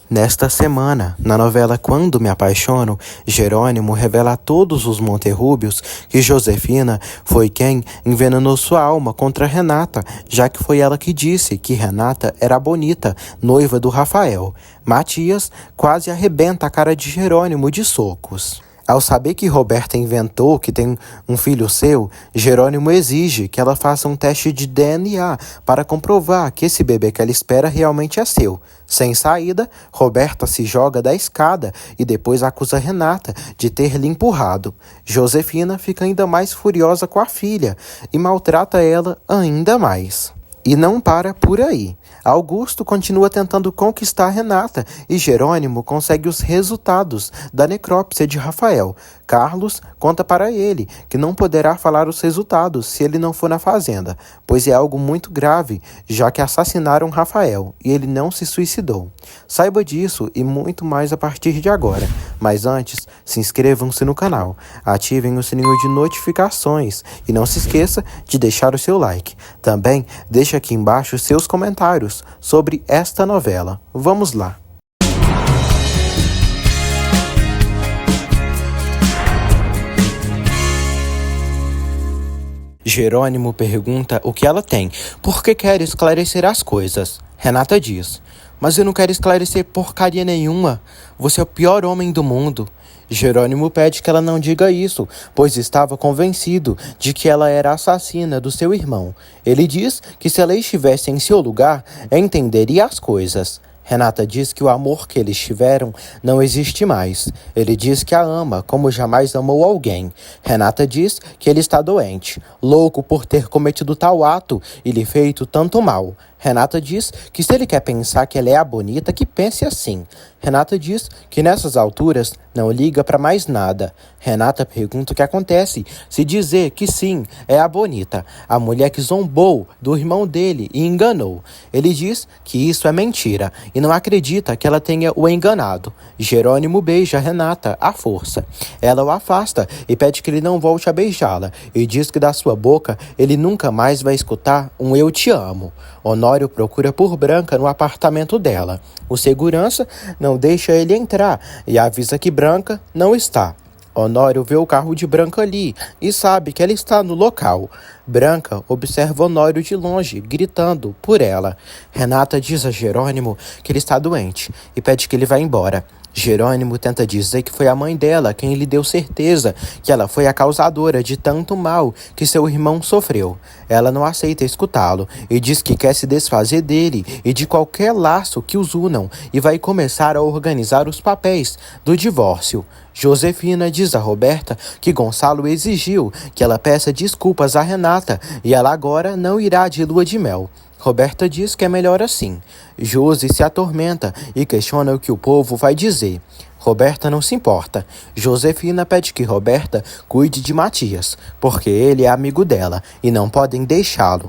Nesta semana, na novela Quando Me Apaixono, Jerônimo revela a todos os Monterrúbios que Josefina foi quem envenenou sua alma contra Renata, já que foi ela que disse que Renata era bonita, noiva do Rafael. Matias quase arrebenta a cara de Jerônimo de socos. Ao saber que Roberta inventou que tem um filho seu, Jerônimo exige que ela faça um teste de DNA para comprovar que esse bebê que ela espera realmente é seu. Sem saída, Roberta se joga da escada e depois acusa Renata de ter lhe empurrado. Josefina fica ainda mais furiosa com a filha e maltrata ela ainda mais. E não para por aí. Augusto continua tentando conquistar Renata e Jerônimo consegue os resultados da necrópsia de Rafael. Carlos conta para ele que não poderá falar os resultados se ele não for na fazenda, pois é algo muito grave, já que assassinaram Rafael e ele não se suicidou. Saiba disso e muito mais a partir de agora. Mas antes, se inscrevam-se no canal, ativem o sininho de notificações e não se esqueça de deixar o seu like. Também deixe aqui embaixo seus comentários sobre esta novela. Vamos lá! Jerônimo pergunta o que ela tem, porque quer esclarecer as coisas. Renata diz: "Mas eu não quero esclarecer porcaria nenhuma. Você é o pior homem do mundo." Jerônimo pede que ela não diga isso, pois estava convencido de que ela era a assassina do seu irmão. Ele diz que se ela estivesse em seu lugar, entenderia as coisas. Renata diz que o amor que eles tiveram não existe mais. Ele diz que a ama como jamais amou alguém. Renata diz que ele está doente, louco por ter cometido tal ato e lhe feito tanto mal. Renata diz que se ele quer pensar que ela é a bonita, que pense assim. Renata diz que nessas alturas não liga para mais nada. Renata pergunta o que acontece se dizer que sim, é a bonita, a mulher que zombou do irmão dele e enganou. Ele diz que isso é mentira e não acredita que ela tenha o enganado. Jerônimo beija Renata à força. Ela o afasta e pede que ele não volte a beijá-la e diz que da sua boca ele nunca mais vai escutar um "eu te amo". Honório procura por Branca no apartamento dela. O segurança não deixa ele entrar e avisa que Branca não está. Honório vê o carro de Branca ali e sabe que ela está no local. Branca observa Honório de longe, gritando por ela. Renata diz a Jerônimo que ele está doente e pede que ele vá embora. Jerônimo tenta dizer que foi a mãe dela quem lhe deu certeza que ela foi a causadora de tanto mal que seu irmão sofreu. Ela não aceita escutá-lo e diz que quer se desfazer dele e de qualquer laço que os unam e vai começar a organizar os papéis do divórcio. Josefina diz a Roberta que Gonçalo exigiu que ela peça desculpas a Renata e ela agora não irá de lua de mel. Roberta diz que é melhor assim. Josi se atormenta e questiona o que o povo vai dizer. Roberta não se importa. Josefina pede que Roberta cuide de Matias, porque ele é amigo dela e não podem deixar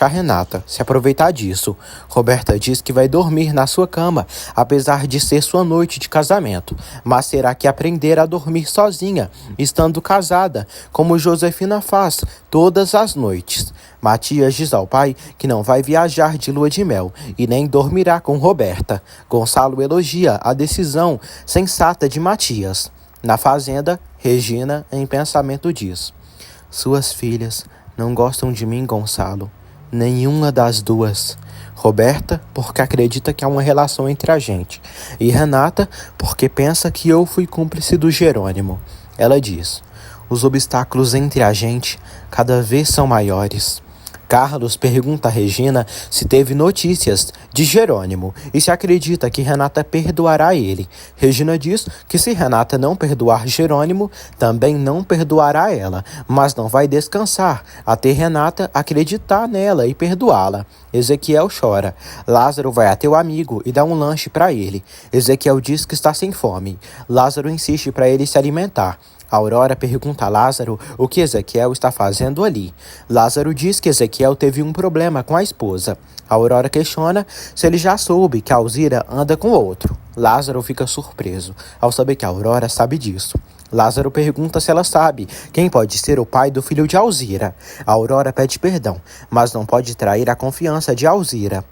Renata se aproveitar disso. Roberta diz que vai dormir na sua cama, apesar de ser sua noite de casamento, mas terá que aprender a dormir sozinha, estando casada, como Josefina faz todas as noites. Matias diz ao pai que não vai viajar de lua de mel e nem dormirá com Roberta. Gonçalo elogia a decisão sensata de Matias. Na fazenda, Regina, em pensamento, diz: "Suas filhas não gostam de mim, Gonçalo. Nenhuma das duas. Roberta, porque acredita que há uma relação entre a gente. E Renata, porque pensa que eu fui cúmplice do Jerônimo." Ela diz: "Os obstáculos entre a gente cada vez são maiores." Carlos pergunta a Regina se teve notícias de Jerônimo e se acredita que Renata perdoará ele. Regina diz que se Renata não perdoar Jerônimo, também não perdoará ela, mas não vai descansar até Renata acreditar nela e perdoá-la. Ezequiel chora. Lázaro vai até o amigo e dá um lanche para ele. Ezequiel diz que está sem fome. Lázaro insiste para ele se alimentar. Aurora pergunta a Lázaro o que Ezequiel está fazendo ali. Lázaro diz que Ezequiel teve um problema com a esposa. Aurora questiona se ele já soube que Alzira anda com outro. Lázaro fica surpreso ao saber que Aurora sabe disso. Lázaro pergunta se ela sabe quem pode ser o pai do filho de Alzira. Aurora pede perdão, mas não pode trair a confiança de Alzira.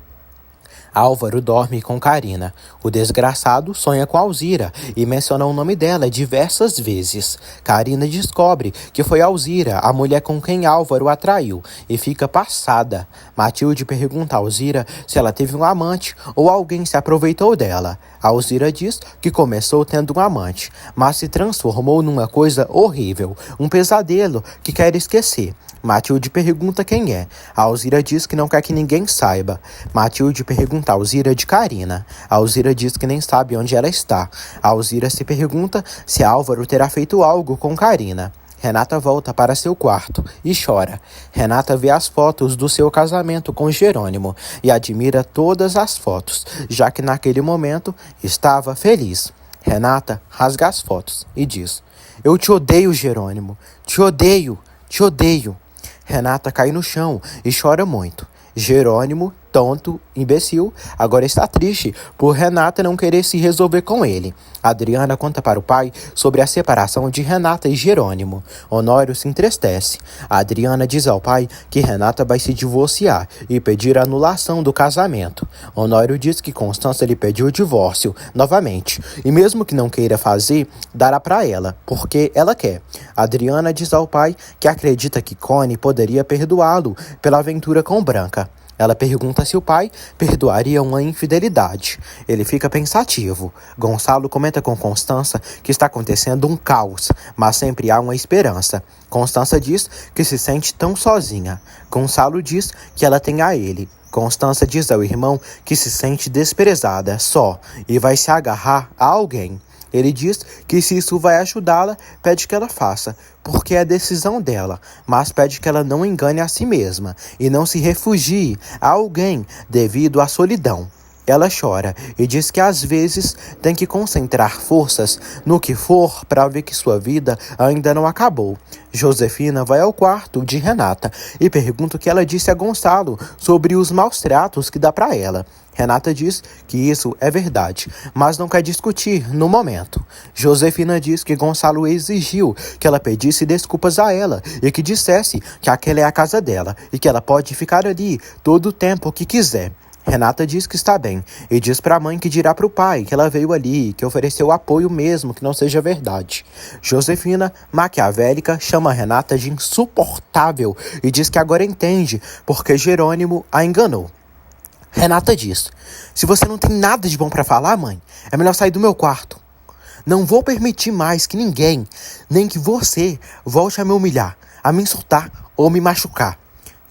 Álvaro dorme com Carina. O desgraçado sonha com Alzira e menciona o nome dela diversas vezes. Carina descobre que foi Alzira, a mulher com quem Álvaro atraiu, e fica passada. Matilde pergunta a Alzira se ela teve um amante ou alguém se aproveitou dela. Alzira diz que começou tendo um amante, mas se transformou numa coisa horrível, um pesadelo que quer esquecer. Matilde pergunta quem é. Alzira diz que não quer que ninguém saiba. Matilde pergunta a Alzira de Carina. Alzira diz que nem sabe onde ela está. Alzira se pergunta se Álvaro terá feito algo com Carina. Renata volta para seu quarto e chora. Renata vê as fotos do seu casamento com Jerônimo e admira todas as fotos, já que naquele momento estava feliz. Renata rasga as fotos e diz: "Eu te odeio, Jerônimo. Te odeio, te odeio." Renata cai no chão e chora muito. Jerônimo, tonto, imbecil, agora está triste por Renata não querer se resolver com ele. Adriana conta para o pai sobre a separação de Renata e Jerônimo. Honório se entristece. Adriana diz ao pai que Renata vai se divorciar e pedir a anulação do casamento. Honório diz que Constância lhe pediu o divórcio novamente e mesmo que não queira fazer, dará para ela, porque ela quer. Adriana diz ao pai que acredita que Cone poderia perdoá-lo pela aventura com Branca. Ela pergunta se o pai perdoaria uma infidelidade. Ele fica pensativo. Gonçalo comenta com Constância que está acontecendo um caos, mas sempre há uma esperança. Constância diz que se sente tão sozinha. Gonçalo diz que ela tem a ele. Constância diz ao irmão que se sente desprezada, só, e vai se agarrar a alguém. Ele diz que se isso vai ajudá-la, pede que ela faça, porque é a decisão dela, mas pede que ela não engane a si mesma e não se refugie a alguém devido à solidão. Ela chora e diz que às vezes tem que concentrar forças no que for para ver que sua vida ainda não acabou. Josefina vai ao quarto de Renata e pergunta o que ela disse a Gonçalo sobre os maus tratos que dá para ela. Renata diz que isso é verdade, mas não quer discutir no momento. Josefina diz que Gonçalo exigiu que ela pedisse desculpas a ela e que dissesse que aquela é a casa dela e que ela pode ficar ali todo o tempo que quiser. Renata diz que está bem e diz para a mãe que dirá para o pai que ela veio ali e que ofereceu apoio mesmo que não seja verdade. Josefina, maquiavélica, chama Renata de insuportável e diz que agora entende porque Jerônimo a enganou. Renata diz: "Se você não tem nada de bom para falar, mãe, é melhor sair do meu quarto. Não vou permitir mais que ninguém, nem que você, volte a me humilhar, a me insultar ou me machucar."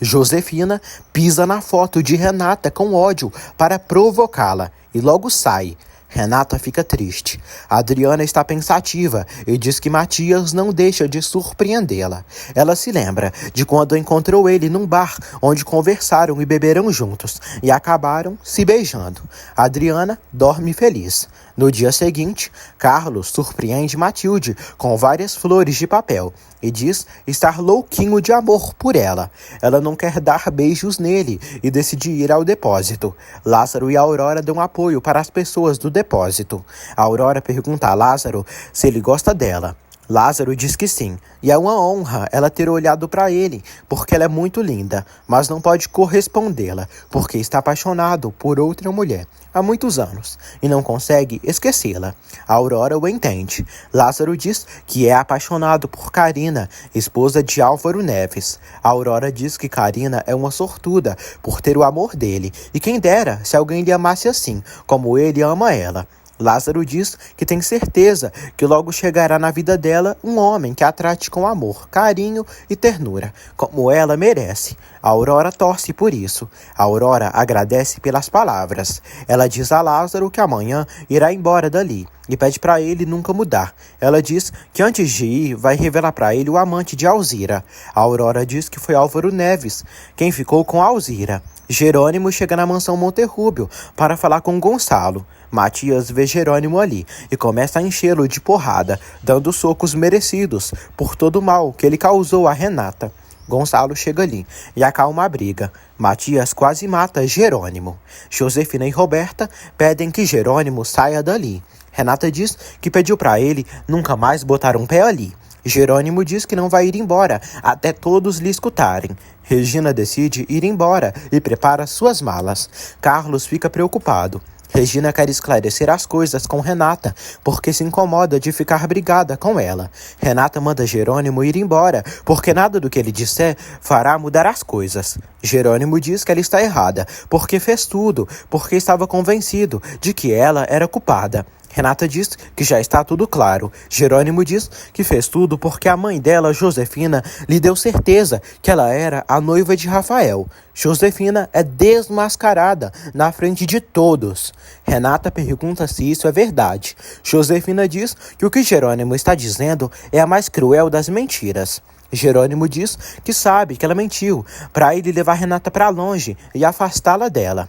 Josefina pisa na foto de Renata com ódio para provocá-la e logo sai. Renata fica triste. Adriana está pensativa e diz que Matias não deixa de surpreendê-la. Ela se lembra de quando encontrou ele num bar onde conversaram e beberam juntos e acabaram se beijando. Adriana dorme feliz. No dia seguinte, Carlos surpreende Matilde com várias flores de papel e diz estar louquinho de amor por ela. Ela não quer dar beijos nele e decide ir ao depósito. Lázaro e Aurora dão apoio para as pessoas do depósito. A Aurora pergunta a Lázaro se ele gosta dela. Lázaro diz que sim, e é uma honra ela ter olhado para ele, porque ela é muito linda, mas não pode correspondê-la, porque está apaixonado por outra mulher há muitos anos e não consegue esquecê-la. A Aurora o entende. Lázaro diz que é apaixonado por Carina, esposa de Álvaro Neves. A Aurora diz que Carina é uma sortuda por ter o amor dele, e quem dera se alguém lhe amasse assim, como ele ama ela. Lázaro diz que tem certeza que logo chegará na vida dela um homem que a trate com amor, carinho e ternura, como ela merece. A Aurora torce por isso. A Aurora agradece pelas palavras. Ela diz a Lázaro que amanhã irá embora dali e pede para ele nunca mudar. Ela diz que antes de ir vai revelar para ele o amante de Alzira. A Aurora diz que foi Álvaro Neves quem ficou com Alzira. Jerônimo chega na mansão Monterrúbio para falar com Gonçalo. Matias vê Jerônimo ali e começa a enchê-lo de porrada, dando socos merecidos por todo o mal que ele causou a Renata. Gonçalo chega ali e acalma a briga. Matias quase mata Jerônimo. Josefina e Roberta pedem que Jerônimo saia dali. Renata diz que pediu para ele nunca mais botar um pé ali. Jerônimo diz que não vai ir embora até todos lhe escutarem. Regina decide ir embora e prepara suas malas. Carlos fica preocupado. Regina quer esclarecer as coisas com Renata, porque se incomoda de ficar brigada com ela. Renata manda Jerônimo ir embora, porque nada do que ele disser fará mudar as coisas. Jerônimo diz que ela está errada, porque fez tudo, porque estava convencido de que ela era culpada. Renata diz que já está tudo claro. Jerônimo diz que fez tudo porque a mãe dela, Josefina, lhe deu certeza que ela era a noiva de Rafael. Josefina é desmascarada na frente de todos. Renata pergunta se isso é verdade. Josefina diz que o que Jerônimo está dizendo é a mais cruel das mentiras. Jerônimo diz que sabe que ela mentiu para ele levar Renata para longe e afastá-la dela.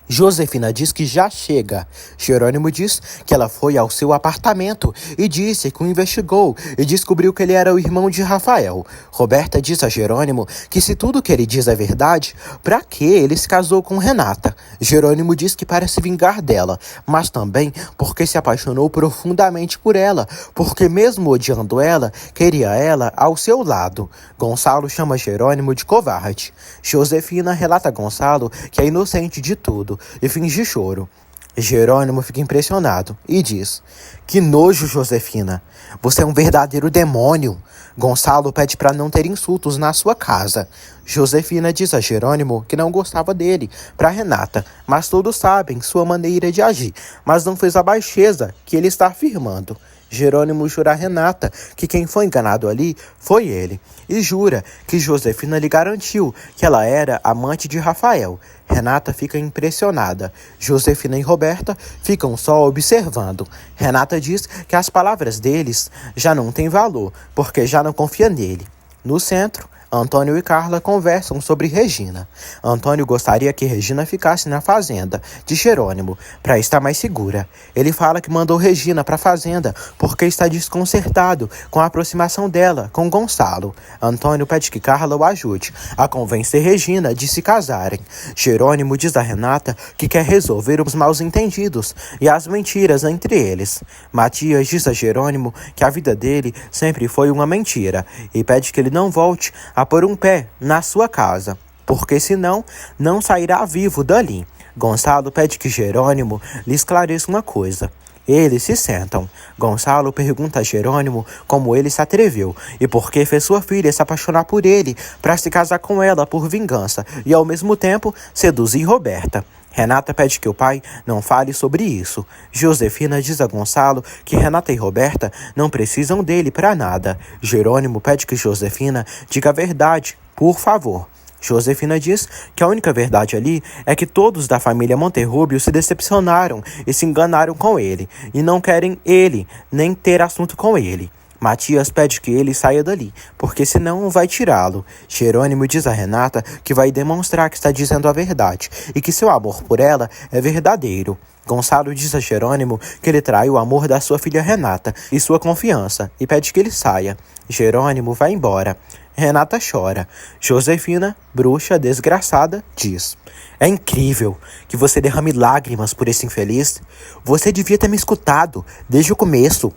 Josefina diz que já chega. Jerônimo diz que ela foi ao seu apartamento e disse que o investigou e descobriu que ele era o irmão de Rafael. Roberta diz a Jerônimo que se tudo que ele diz é verdade, para que ele se casou com Renata? Jerônimo diz que para se vingar dela, mas também porque se apaixonou profundamente por ela, porque mesmo odiando ela, queria ela ao seu lado. Gonçalo chama Jerônimo de covarde. Josefina relata a Gonçalo que é inocente de tudo e finge choro. Jerônimo fica impressionado e diz: "Que nojo, Josefina! Você é um verdadeiro demônio!" Gonçalo pede para não ter insultos na sua casa. Josefina diz a Jerônimo que não gostava dele para Renata, mas todos sabem sua maneira de agir, mas não fez a baixeza que ele está afirmando. Jerônimo jura a Renata que quem foi enganado ali foi ele, e jura que Josefina lhe garantiu que ela era amante de Rafael. Renata fica impressionada. Josefina e Roberta ficam só observando. Renata diz que as palavras deles já não têm valor, porque já não confia nele. No centro, Antônio e Carla conversam sobre Regina. Antônio gostaria que Regina ficasse na fazenda de Jerônimo, para estar mais segura. Ele fala que mandou Regina para a fazenda porque está desconcertado com a aproximação dela com Gonçalo. Antônio pede que Carla o ajude a convencer Regina de se casarem. Jerônimo diz a Renata que quer resolver os mal-entendidos e as mentiras entre eles. Matias diz a Jerônimo que a vida dele sempre foi uma mentira e pede que ele não volte a pôr um pé na sua casa, porque senão não sairá vivo dali. Gonçalo pede que Jerônimo lhe esclareça uma coisa. Eles se sentam. Gonçalo pergunta a Jerônimo como ele se atreveu e por que fez sua filha se apaixonar por ele para se casar com ela por vingança e ao mesmo tempo seduzir Roberta. Renata pede que o pai não fale sobre isso. Josefina diz a Gonçalo que Renata e Roberta não precisam dele para nada. Jerônimo pede que Josefina diga a verdade, por favor. Josefina diz que a única verdade ali é que todos da família Monterrubio se decepcionaram e se enganaram com ele, e não querem ele, nem ter assunto com ele. Matias pede que ele saia dali, porque senão vai tirá-lo. Jerônimo diz a Renata que vai demonstrar que está dizendo a verdade e que seu amor por ela é verdadeiro. Gonçalo diz a Jerônimo que ele trai o amor da sua filha Renata e sua confiança e pede que ele saia. Jerônimo vai embora. Renata chora. Josefina, bruxa desgraçada, diz: "É incrível que você derrame lágrimas por esse infeliz. Você devia ter me escutado desde o começo."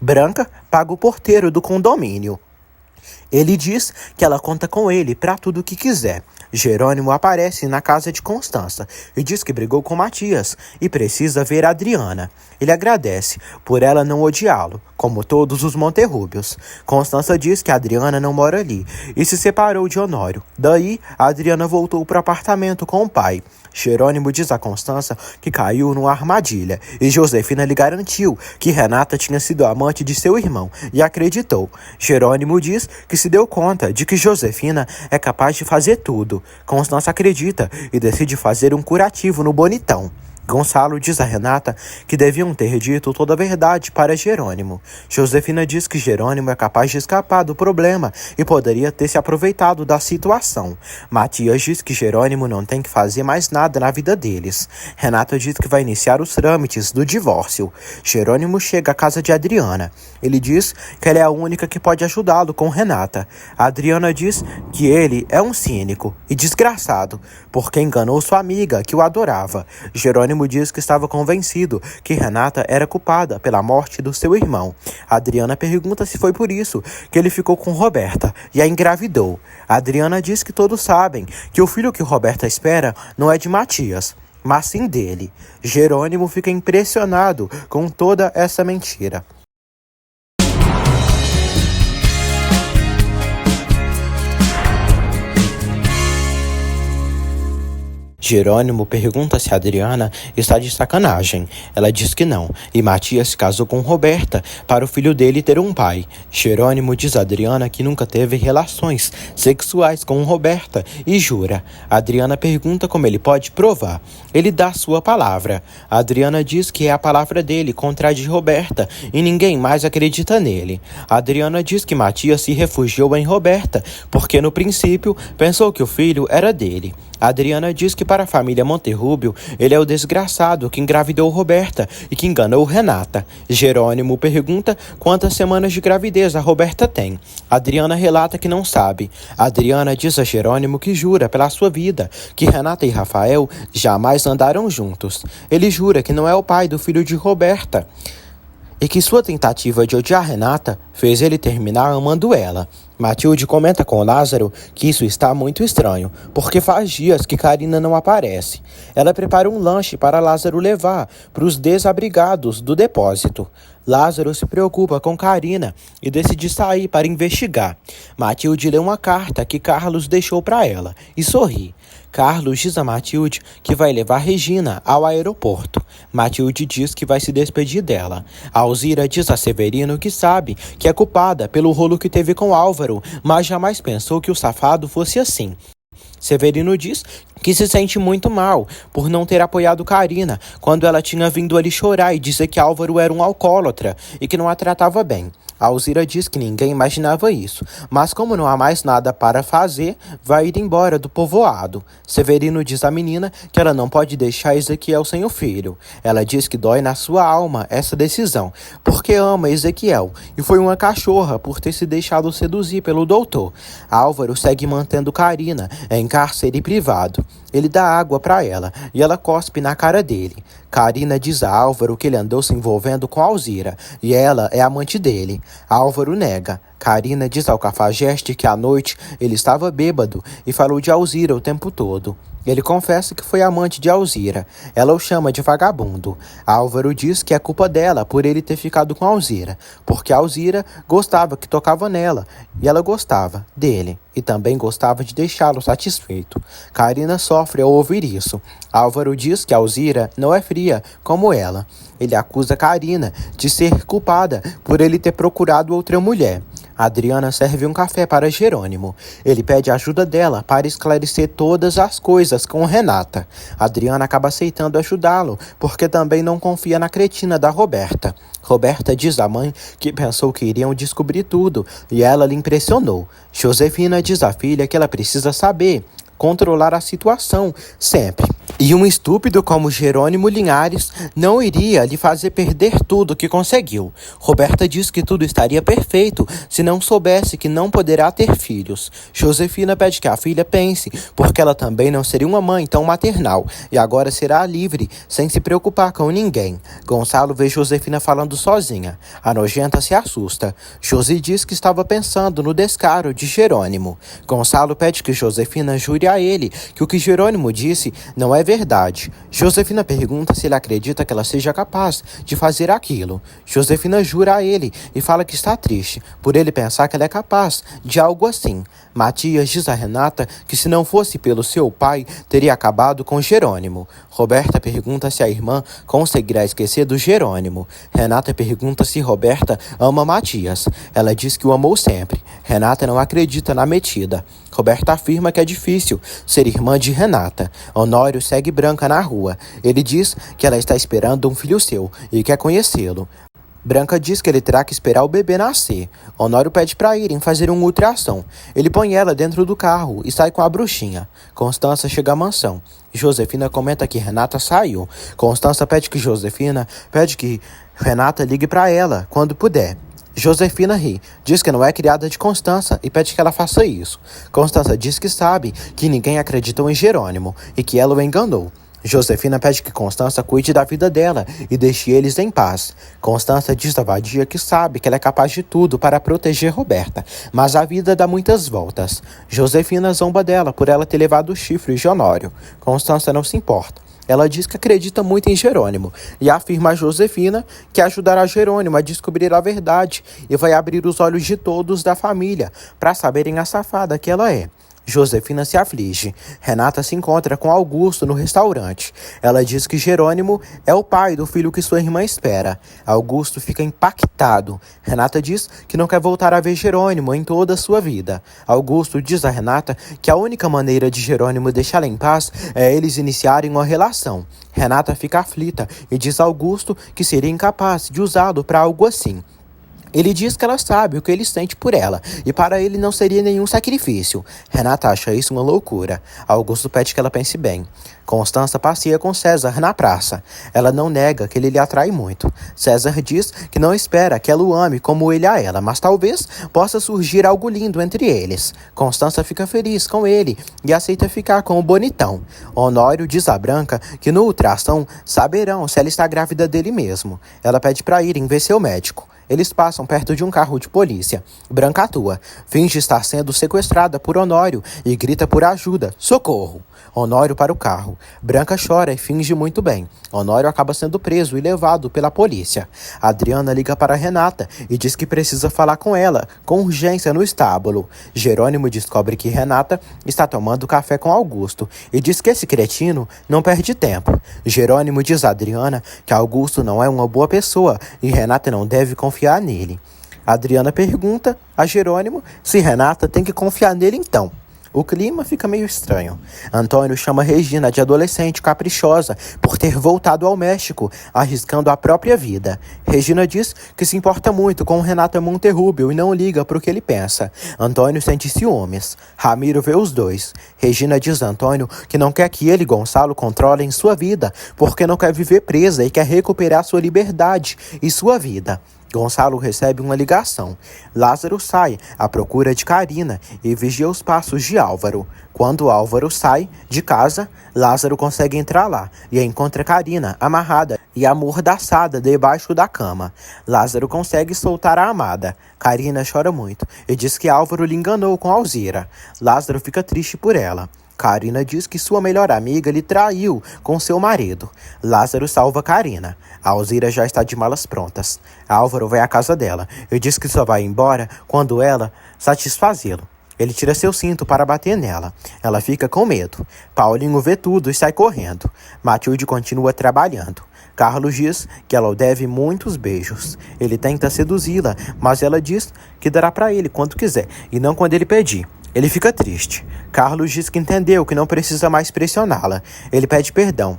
Branca paga o porteiro do condomínio. Ele diz que ela conta com ele para tudo o que quiser. Jerônimo aparece na casa de Constança e diz que brigou com Matias e precisa ver a Adriana. Ele agradece por ela não odiá-lo, como todos os Monterrúbios. Constança diz que a Adriana não mora ali e se separou de Honório. Daí, a Adriana voltou para o apartamento com o pai. Jerônimo diz a Constança que caiu numa armadilha e Josefina lhe garantiu que Renata tinha sido amante de seu irmão e acreditou. Jerônimo diz que se deu conta de que Josefina é capaz de fazer tudo. Constança acredita e decide fazer um curativo no bonitão. Gonçalo diz a Renata que deviam ter dito toda a verdade para Jerônimo. Josefina diz que Jerônimo é capaz de escapar do problema e poderia ter se aproveitado da situação. Matias diz que Jerônimo não tem que fazer mais nada na vida deles. Renata diz que vai iniciar os trâmites do divórcio. Jerônimo chega à casa de Adriana. Ele diz que ela é a única que pode ajudá-lo com Renata. Adriana diz que ele é um cínico e desgraçado, porque enganou sua amiga que o adorava. Jerônimo Jerônimo diz que estava convencido que Renata era culpada pela morte do seu irmão. Adriana pergunta se foi por isso que ele ficou com Roberta e a engravidou. Adriana diz que todos sabem que o filho que Roberta espera não é de Matias, mas sim dele. Jerônimo fica impressionado com toda essa mentira. Jerônimo pergunta se Adriana está de sacanagem. Ela diz que não, e Matias se casou com Roberta para o filho dele ter um pai. Jerônimo diz a Adriana que nunca teve relações sexuais com Roberta e jura. Adriana pergunta como ele pode provar. Ele dá sua palavra. Adriana diz que é a palavra dele contra a de Roberta e ninguém mais acredita nele. Adriana diz que Matias se refugiou em Roberta porque no princípio pensou que o filho era dele. Adriana diz que para a família Monterrubio, ele é o desgraçado que engravidou Roberta e que enganou Renata. Jerônimo pergunta quantas semanas de gravidez a Roberta tem. Adriana relata que não sabe. Adriana diz a Jerônimo que jura pela sua vida que Renata e Rafael jamais andaram juntos. Ele jura que não é o pai do filho de Roberta e que sua tentativa de odiar Renata fez ele terminar amando ela. Matilde comenta com Lázaro que isso está muito estranho, porque faz dias que Karina não aparece. Ela prepara um lanche para Lázaro levar para os desabrigados do depósito. Lázaro se preocupa com Karina e decide sair para investigar. Matilde lê uma carta que Carlos deixou para ela e sorri. Carlos diz a Matilde que vai levar Regina ao aeroporto. Matilde diz que vai se despedir dela. Alzira diz a Severino que sabe que é culpada pelo rolo que teve com Álvaro, mas jamais pensou que o safado fosse assim. Severino diz que se sente muito mal por não ter apoiado Karina quando ela tinha vindo ali chorar e dizer que Álvaro era um alcoólatra e que não a tratava bem. Alzira diz que ninguém imaginava isso, mas como não há mais nada para fazer, vai ir embora do povoado. Severino diz à menina que ela não pode deixar Ezequiel sem o filho. Ela diz que dói na sua alma essa decisão, porque ama Ezequiel e foi uma cachorra por ter se deixado seduzir pelo doutor. Álvaro segue mantendo Karina em cárcere privado. Ele dá água para ela e ela cospe na cara dele. Karina diz a Álvaro que ele andou se envolvendo com Alzira e ela é amante dele. Álvaro nega. Karina diz ao Cafajeste que à noite ele estava bêbado e falou de Alzira o tempo todo. Ele confessa que foi amante de Alzira. Ela o chama de vagabundo. Álvaro diz que é culpa dela por ele ter ficado com Alzira, porque Alzira gostava que tocava nela e ela gostava dele e também gostava de deixá-lo satisfeito. Karina sofre ao ouvir isso. Álvaro diz que Alzira não é fria como ela. Ele acusa Karina de ser culpada por ele ter procurado outra mulher. Adriana serve um café para Jerônimo. Ele pede ajuda dela para esclarecer todas as coisas com Renata. Adriana acaba aceitando ajudá-lo, porque também não confia na cretina da Roberta. Roberta diz à mãe que pensou que iriam descobrir tudo, e ela lhe impressionou. Josefina diz à filha que ela precisa saber controlar a situação, sempre. E um estúpido como Jerônimo Linhares não iria lhe fazer perder tudo que conseguiu. Roberta diz que tudo estaria perfeito se não soubesse que não poderá ter filhos. Josefina pede que a filha pense, porque ela também não seria uma mãe tão maternal, e agora será livre, sem se preocupar com ninguém. Gonçalo vê Josefina falando sozinha. A nojenta se assusta. Josi diz que estava pensando no descaro de Jerônimo. Gonçalo pede que Josefina jure a ele que o que Jerônimo disse não é verdade. Josefina pergunta se ele acredita que ela seja capaz de fazer aquilo. Josefina jura a ele e fala que está triste por ele pensar que ela é capaz de algo assim. Matias diz a Renata que se não fosse pelo seu pai, teria acabado com Jerônimo. Roberta pergunta se a irmã conseguirá esquecer do Jerônimo. Renata pergunta se Roberta ama Matias. Ela diz que o amou sempre. Renata não acredita na metida. Roberta afirma que é difícil ser irmã de Renata. Honório segue Branca na rua. Ele diz que ela está esperando um filho seu e quer conhecê-lo. Branca diz que ele terá que esperar o bebê nascer. Honório pede para irem fazer um ultrassom. Ele põe ela dentro do carro e sai com a bruxinha. Constança chega à mansão. Josefina comenta que Renata saiu. Constança pede que Renata ligue para ela quando puder. Josefina ri, diz que não é criada de Constança e pede que ela faça isso. Constança diz que sabe que ninguém acreditou em Jerônimo e que ela o enganou. Josefina pede que Constança cuide da vida dela e deixe eles em paz. Constança diz a vadia que sabe que ela é capaz de tudo para proteger Roberta, mas a vida dá muitas voltas. Josefina zomba dela por ela ter levado os chifres de Honório. Constança não se importa. Ela diz que acredita muito em Jerônimo e afirma a Josefina que ajudará Jerônimo a descobrir a verdade e vai abrir os olhos de todos da família para saberem a safada que ela é. Josefina se aflige. Renata se encontra com Augusto no restaurante. Ela diz que Jerônimo é o pai do filho que sua irmã espera. Augusto fica impactado. Renata diz que não quer voltar a ver Jerônimo em toda a sua vida. Augusto diz a Renata que a única maneira de Jerônimo deixá-la em paz é eles iniciarem uma relação. Renata fica aflita e diz a Augusto que seria incapaz de usá-lo para algo assim. Ele diz que ela sabe o que ele sente por ela, e para ele não seria nenhum sacrifício. Renata acha isso uma loucura. Augusto pede que ela pense bem. Constança passeia com César na praça. Ela não nega que ele lhe atrai muito. César diz que não espera que ela o ame como ele a ela, mas talvez possa surgir algo lindo entre eles. Constança fica feliz com ele e aceita ficar com o bonitão. Honório diz a Branca que no ultrassom saberão se ela está grávida dele mesmo. Ela pede para irem ver seu médico. Eles passam perto de um carro de polícia. Branca atua, finge estar sendo sequestrada por Honório e grita por ajuda. Socorro! Honório para o carro. Branca chora e finge muito bem. Honório acaba sendo preso e levado pela polícia. Adriana liga para Renata e diz que precisa falar com ela, com urgência no estábulo. Jerônimo descobre que Renata está tomando café com Augusto e diz que esse cretino não perde tempo. Jerônimo diz a Adriana que Augusto não é uma boa pessoa e Renata não deve confiar nele. Adriana pergunta a Jerônimo se Renata tem que confiar nele então. O clima fica meio estranho. Antônio chama Regina de adolescente caprichosa por ter voltado ao México, arriscando a própria vida. Regina diz que se importa muito com Renata Monterrubio e não liga para o que ele pensa. Antônio sente ciúmes. Ramiro vê os dois. Regina diz a Antônio que não quer que ele e Gonçalo controlem sua vida, porque não quer viver presa e quer recuperar sua liberdade e sua vida. Gonçalo recebe uma ligação. Lázaro sai à procura de Carina e vigia os passos de Álvaro. Quando Álvaro sai de casa, Lázaro consegue entrar lá e encontra Carina amarrada e amordaçada debaixo da cama. Lázaro consegue soltar a amada. Carina chora muito e diz que Álvaro lhe enganou com Alzira. Lázaro fica triste por ela. Carina diz que sua melhor amiga lhe traiu com seu marido. Lázaro salva Carina. Alzira já está de malas prontas. Álvaro vai à casa dela e diz que só vai embora quando ela satisfazê-lo. Ele tira seu cinto para bater nela. Ela fica com medo. Paulinho vê tudo e sai correndo. Matilde continua trabalhando. Carlos diz que ela o deve muitos beijos. Ele tenta seduzi-la, mas ela diz que dará para ele quando quiser e não quando ele pedir. Ele fica triste. Carlos diz que entendeu que não precisa mais pressioná-la. Ele pede perdão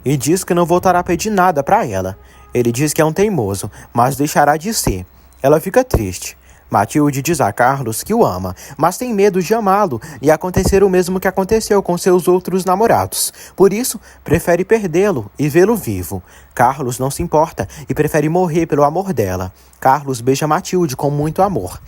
e diz que não voltará a pedir nada para ela. Ele diz que é um teimoso, mas deixará de ser. Ela fica triste. Matilde diz a Carlos que o ama, mas tem medo de amá-lo e acontecer o mesmo que aconteceu com seus outros namorados. Por isso, prefere perdê-lo e vê-lo vivo. Carlos não se importa e prefere morrer pelo amor dela. Carlos beija Matilde com muito amor.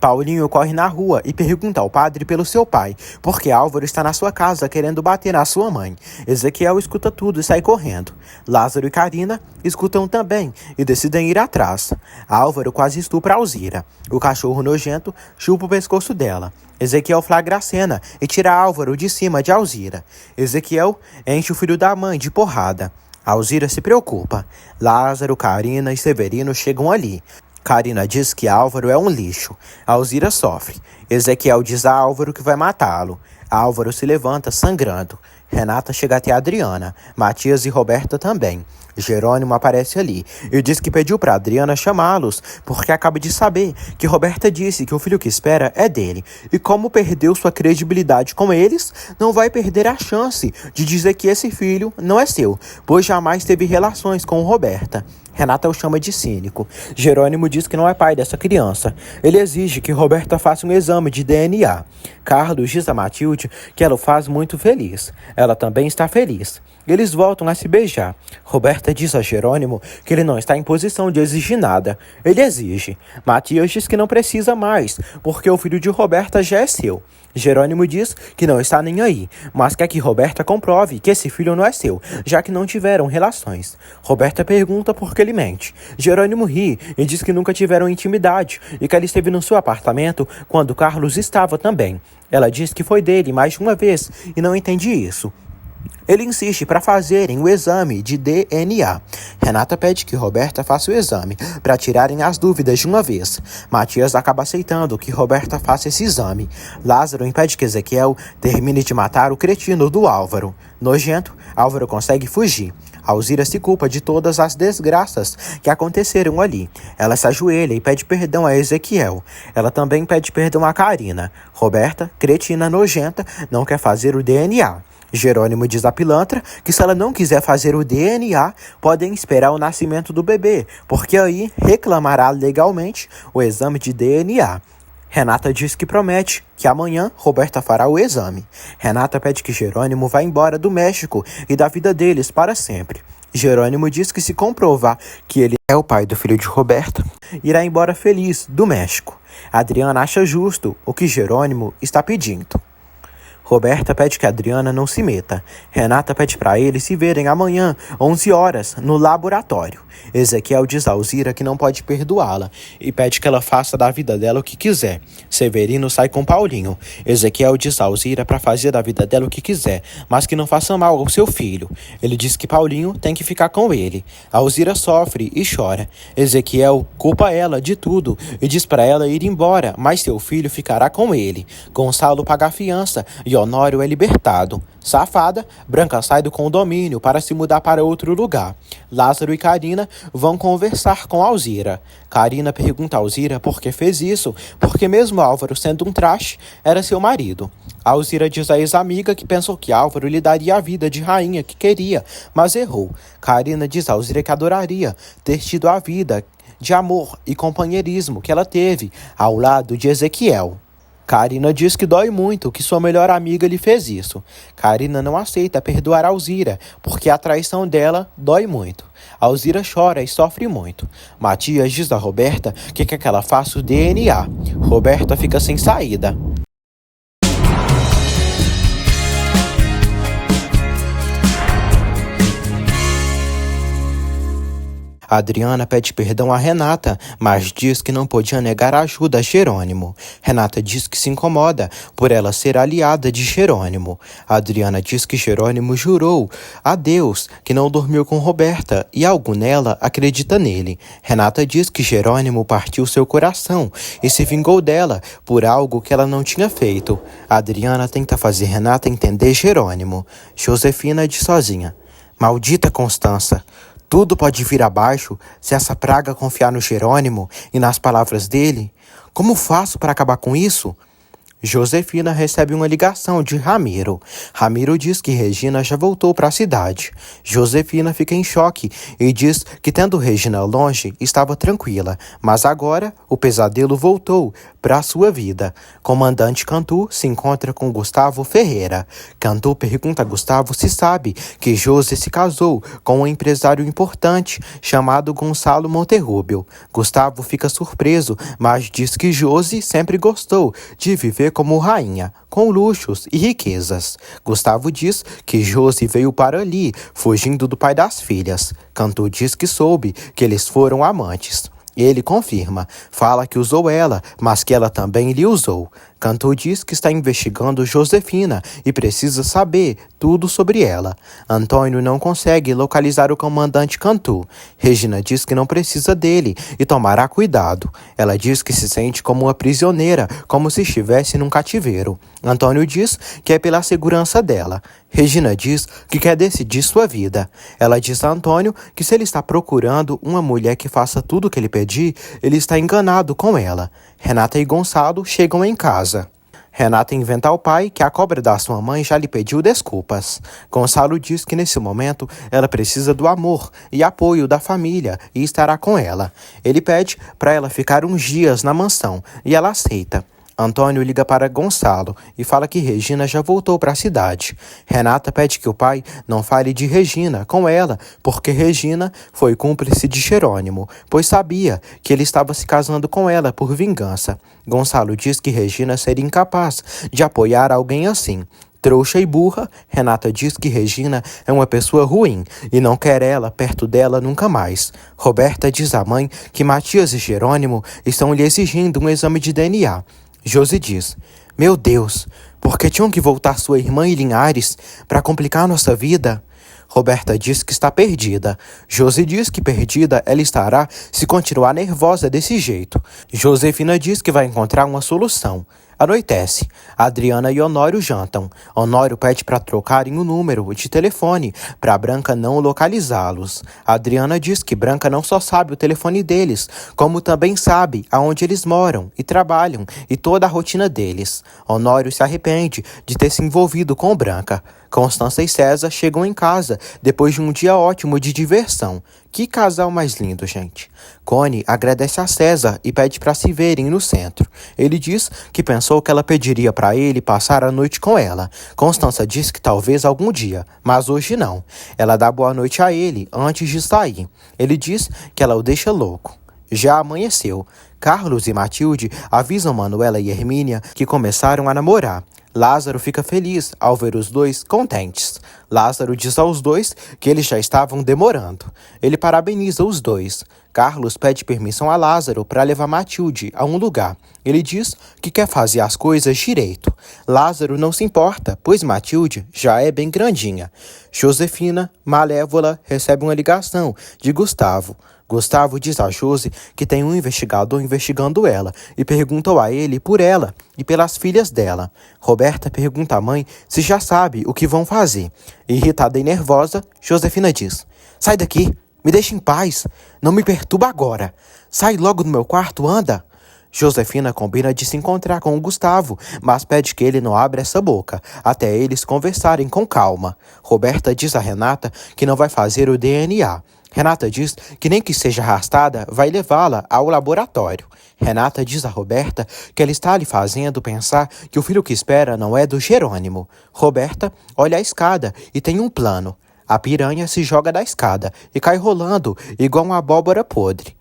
Paulinho corre na rua e pergunta ao padre pelo seu pai, porque Álvaro está na sua casa querendo bater na sua mãe. Ezequiel escuta tudo e sai correndo. Lázaro e Carina escutam também e decidem ir atrás. Álvaro quase estupra Alzira. O cachorro nojento chupa o pescoço dela. Ezequiel flagra a cena e tira Álvaro de cima de Alzira. Ezequiel enche o filho da mãe de porrada. Alzira se preocupa. Lázaro, Carina e Severino chegam ali. Carina diz que Álvaro é um lixo. Alzira sofre. Ezequiel diz a Álvaro que vai matá-lo. Álvaro se levanta sangrando. Renata chega até Adriana. Matias e Roberta também. Jerônimo aparece ali e diz que pediu para Adriana chamá-los porque acaba de saber que Roberta disse que o filho que espera é dele e como perdeu sua credibilidade com eles, não vai perder a chance de dizer que esse filho não é seu, pois jamais teve relações com Roberta. Renata o chama de cínico. Jerônimo diz que não é pai dessa criança. Ele exige que Roberta faça um exame de DNA. Carlos diz a Matilde que ela o faz muito feliz. Ela também está feliz. Eles voltam a se beijar. Roberta diz a Jerônimo que ele não está em posição de exigir nada. Ele exige. Matias diz que não precisa mais, porque o filho de Roberta já é seu. Jerônimo diz que não está nem aí, mas quer que Roberta comprove que esse filho não é seu, já que não tiveram relações. Roberta pergunta por que ele mente. Jerônimo ri e diz que nunca tiveram intimidade e que ela esteve no seu apartamento quando Carlos estava também. Ela diz que foi dele mais de uma vez e não entende isso. Ele insiste para fazerem o exame de DNA. Renata pede que Roberta faça o exame, para tirarem as dúvidas de uma vez. Matias acaba aceitando que Roberta faça esse exame. Lázaro impede que Ezequiel termine de matar o cretino do Álvaro. Nojento, Álvaro consegue fugir. Alzira se culpa de todas as desgraças que aconteceram ali. Ela se ajoelha e pede perdão a Ezequiel. Ela também pede perdão a Karina. Roberta, cretina nojenta, não quer fazer o DNA. Jerônimo diz à pilantra que se ela não quiser fazer o DNA, podem esperar o nascimento do bebê, porque aí reclamará legalmente o exame de DNA. Renata diz que promete que amanhã Roberta fará o exame. Renata pede que Jerônimo vá embora do México e da vida deles para sempre. Jerônimo diz que se comprovar que ele é o pai do filho de Roberta, irá embora feliz do México. Adriana acha justo o que Jerônimo está pedindo. Roberta pede que Adriana não se meta. Renata pede para eles se verem amanhã, 11 horas, no laboratório. Ezequiel diz a Alzira que não pode perdoá-la e pede que ela faça da vida dela o que quiser. Severino sai com Paulinho. Ezequiel diz a Alzira para fazer da vida dela o que quiser, mas que não faça mal ao seu filho. Ele diz que Paulinho tem que ficar com ele. Alzira sofre e chora. Ezequiel culpa ela de tudo e diz para ela ir embora, mas seu filho ficará com ele. Gonçalo paga a fiança e Honório é libertado. Safada, Branca sai do condomínio para se mudar para outro lugar. Lázaro e Karina vão conversar com Alzira. Karina pergunta a Alzira por que fez isso, porque mesmo Álvaro sendo um traste, era seu marido. Alzira diz à ex-amiga que pensou que Álvaro lhe daria a vida de rainha que queria, mas errou. Karina diz a Alzira que adoraria ter tido a vida de amor e companheirismo que ela teve ao lado de Ezequiel. Karina diz que dói muito que sua melhor amiga lhe fez isso. Karina não aceita perdoar Alzira, porque a traição dela dói muito. Alzira chora e sofre muito. Matias diz a Roberta que quer que ela faça o DNA. Roberta fica sem saída. Adriana pede perdão a Renata, mas diz que não podia negar ajuda a Jerônimo. Renata diz que se incomoda por ela ser aliada de Jerônimo. Adriana diz que Jerônimo jurou a Deus que não dormiu com Roberta e algo nela acredita nele. Renata diz que Jerônimo partiu seu coração e se vingou dela por algo que ela não tinha feito. Adriana tenta fazer Renata entender Jerônimo. Josefina diz sozinha: "Maldita Constança! Tudo pode vir abaixo se essa praga confiar no Jerônimo e nas palavras dele. Como faço para acabar com isso?" Josefina recebe uma ligação de Ramiro. Ramiro diz que Regina já voltou para a cidade. Josefina fica em choque e diz que, tendo Regina longe, estava tranquila, mas agora o pesadelo voltou para a sua vida. Comandante Cantu se encontra com Gustavo Ferreira. Cantu pergunta a Gustavo se sabe que José se casou com um empresário importante chamado Gonçalo Monterrubio. Gustavo fica surpreso, mas diz que José sempre gostou de viver como rainha, com luxos e riquezas. Gustavo diz que Josi veio para ali, fugindo do pai das filhas. Cantu diz que soube que eles foram amantes. Ele confirma, fala que usou ela, mas que ela também lhe usou. Cantu diz que está investigando Josefina e precisa saber tudo sobre ela. Antônio não consegue localizar o comandante Cantu. Regina diz que não precisa dele e tomará cuidado. Ela diz que se sente como uma prisioneira, como se estivesse num cativeiro. Antônio diz que é pela segurança dela. Regina diz que quer decidir sua vida. Ela diz a Antônio que se ele está procurando uma mulher que faça tudo o que ele pedir, ele está enganado com ela. Renata e Gonçalo chegam em casa. Renata inventa ao pai que a cobra da sua mãe já lhe pediu desculpas. Gonçalo diz que nesse momento ela precisa do amor e apoio da família e estará com ela. Ele pede para ela ficar uns dias na mansão e ela aceita. Antônio liga para Gonçalo e fala que Regina já voltou para a cidade. Renata pede que o pai não fale de Regina com ela, porque Regina foi cúmplice de Jerônimo, pois sabia que ele estava se casando com ela por vingança. Gonçalo diz que Regina seria incapaz de apoiar alguém assim. Trouxa e burra, Renata diz que Regina é uma pessoa ruim e não quer ela perto dela nunca mais. Roberta diz à mãe que Matias e Jerônimo estão lhe exigindo um exame de DNA. Josi diz: Meu Deus, por que tinham que voltar sua irmã e Linhares para complicar nossa vida? Roberta diz que está perdida. Josi diz que perdida ela estará se continuar nervosa desse jeito. Josefina diz que vai encontrar uma solução. Anoitece. Adriana e Honório jantam. Honório pede para trocarem o número de telefone para Branca não localizá-los. Adriana diz que Branca não só sabe o telefone deles, como também sabe aonde eles moram e trabalham e toda a rotina deles. Honório se arrepende de ter se envolvido com Branca. Constança e César chegam em casa depois de um dia ótimo de diversão. Que casal mais lindo, gente. Cone agradece a César e pede para se verem no centro. Ele diz que pensou que ela pediria para ele passar a noite com ela. Constança diz que talvez algum dia, mas hoje não. Ela dá boa noite a ele antes de sair. Ele diz que ela o deixa louco. Já amanheceu. Carlos e Matilde avisam Manuela e Hermínia que começaram a namorar. Lázaro fica feliz ao ver os dois contentes. Lázaro diz aos dois que eles já estavam demorando. Ele parabeniza os dois. Carlos pede permissão a Lázaro para levar Matilde a um lugar. Ele diz que quer fazer as coisas direito. Lázaro não se importa, pois Matilde já é bem grandinha. Josefina, malévola, recebe uma ligação de Gustavo. Gustavo diz a Josi que tem um investigador investigando ela e pergunta a ele por ela e pelas filhas dela. Roberta pergunta à mãe se já sabe o que vão fazer. Irritada e nervosa, Josefina diz: Sai daqui, me deixa em paz, não me perturba agora. Sai logo do meu quarto, anda. Josefina combina de se encontrar com o Gustavo, mas pede que ele não abra essa boca, até eles conversarem com calma. Roberta diz a Renata que não vai fazer o DNA. Renata diz que nem que seja arrastada, vai levá-la ao laboratório. Renata diz a Roberta que ela está lhe fazendo pensar que o filho que espera não é do Jerônimo. Roberta olha a escada e tem um plano. A piranha se joga da escada e cai rolando igual uma abóbora podre.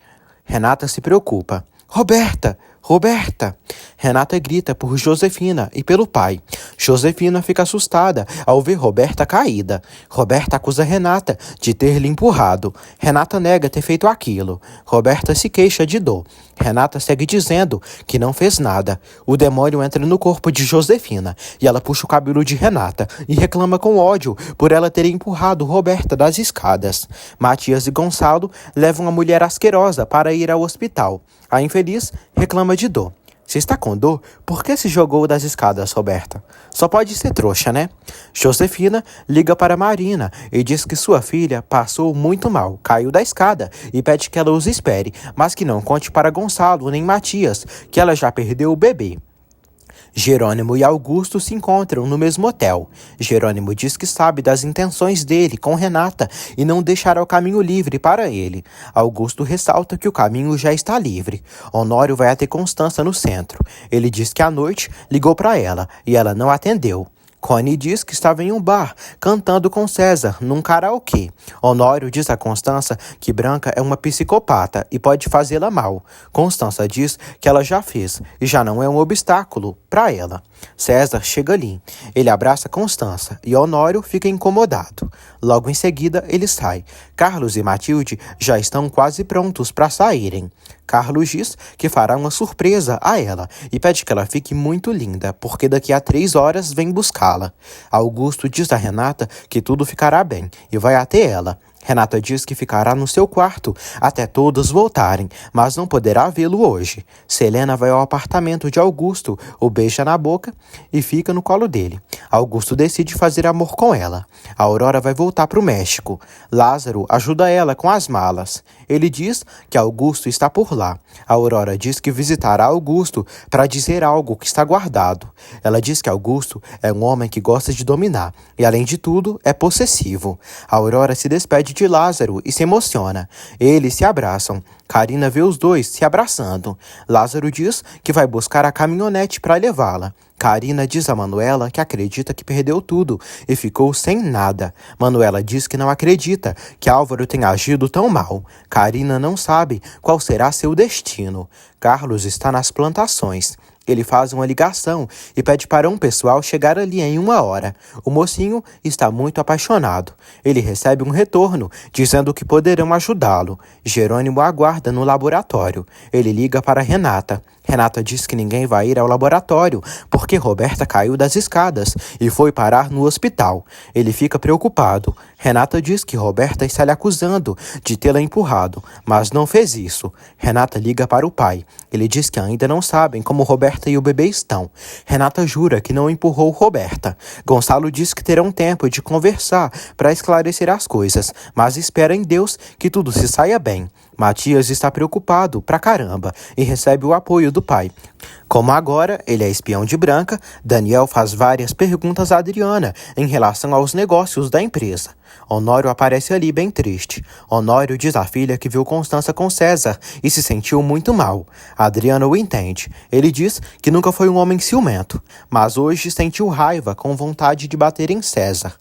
Renata se preocupa. Roberta! Roberta! Renata grita por Josefina e pelo pai. Josefina fica assustada ao ver Roberta caída. Roberta acusa Renata de ter lhe empurrado. Renata nega ter feito aquilo. Roberta se queixa de dor. Renata segue dizendo que não fez nada. O demônio entra no corpo de Josefina e ela puxa o cabelo de Renata e reclama com ódio por ela ter empurrado Roberta das escadas. Matias e Gonçalo levam a mulher asquerosa para ir ao hospital. A infeliz reclama de dor. Se está com dor, por que se jogou das escadas, Roberta? Só pode ser trouxa, né? Josefina liga para Marina e diz que sua filha passou muito mal, caiu da escada e pede que ela os espere, mas que não conte para Gonçalo nem Matias, que ela já perdeu o bebê. Jerônimo e Augusto se encontram no mesmo hotel. Jerônimo diz que sabe das intenções dele com Renata e não deixará o caminho livre para ele. Augusto ressalta que o caminho já está livre. Honório vai até Constança no centro. Ele diz que à noite ligou para ela e ela não atendeu. Cone diz que estava em um bar, cantando com César, num karaokê. Honório diz a Constança que Branca é uma psicopata e pode fazê-la mal. Constança diz que ela já fez e já não é um obstáculo para ela. César chega ali. Ele abraça Constança e Honório fica incomodado. Logo em seguida, ele sai. Carlos e Matilde já estão quase prontos para saírem. Carlos diz que fará uma surpresa a ela e pede que ela fique muito linda, porque daqui a 3 horas vem buscá-la. Augusto diz a Renata que tudo ficará bem e vai até ela. Renata diz que ficará no seu quarto até todos voltarem, mas não poderá vê-lo hoje. Selena vai ao apartamento de Augusto, o beija na boca e fica no colo dele. Augusto decide fazer amor com ela. A Aurora vai voltar para o México. Lázaro ajuda ela com as malas. Ele diz que Augusto está por lá. A Aurora diz que visitará Augusto para dizer algo que está guardado. Ela diz que Augusto é um homem que gosta de dominar e, além de tudo, é possessivo. A Aurora se despede de Lázaro e se emociona. Eles se abraçam. Karina vê os dois se abraçando. Lázaro diz que vai buscar a caminhonete para levá-la. Karina diz a Manuela que acredita que perdeu tudo e ficou sem nada. Manuela diz que não acredita que Álvaro tenha agido tão mal. Karina não sabe qual será seu destino. Carlos está nas plantações. Ele faz uma ligação e pede para um pessoal chegar ali em 1 hora. O mocinho está muito apaixonado. Ele recebe um retorno, dizendo que poderão ajudá-lo. Jerônimo aguarda no laboratório. Ele liga para Renata. Renata diz que ninguém vai ir ao laboratório, porque Roberta caiu das escadas e foi parar no hospital. Ele fica preocupado. Renata diz que Roberta está lhe acusando de tê-la empurrado, mas não fez isso. Renata liga para o pai. Ele diz que ainda não sabem como Roberta e o bebê estão. Renata jura que não empurrou Roberta. Gonçalo diz que terão tempo de conversar para esclarecer as coisas, mas espera em Deus que tudo se saia bem. Matias está preocupado pra caramba e recebe o apoio do pai. Como agora ele é espião de Branca, Daniel faz várias perguntas a Adriana em relação aos negócios da empresa. Honório aparece ali bem triste. Honório diz à filha que viu Constança com César e se sentiu muito mal. Adriana o entende. Ele diz que nunca foi um homem ciumento, mas hoje sentiu raiva com vontade de bater em César.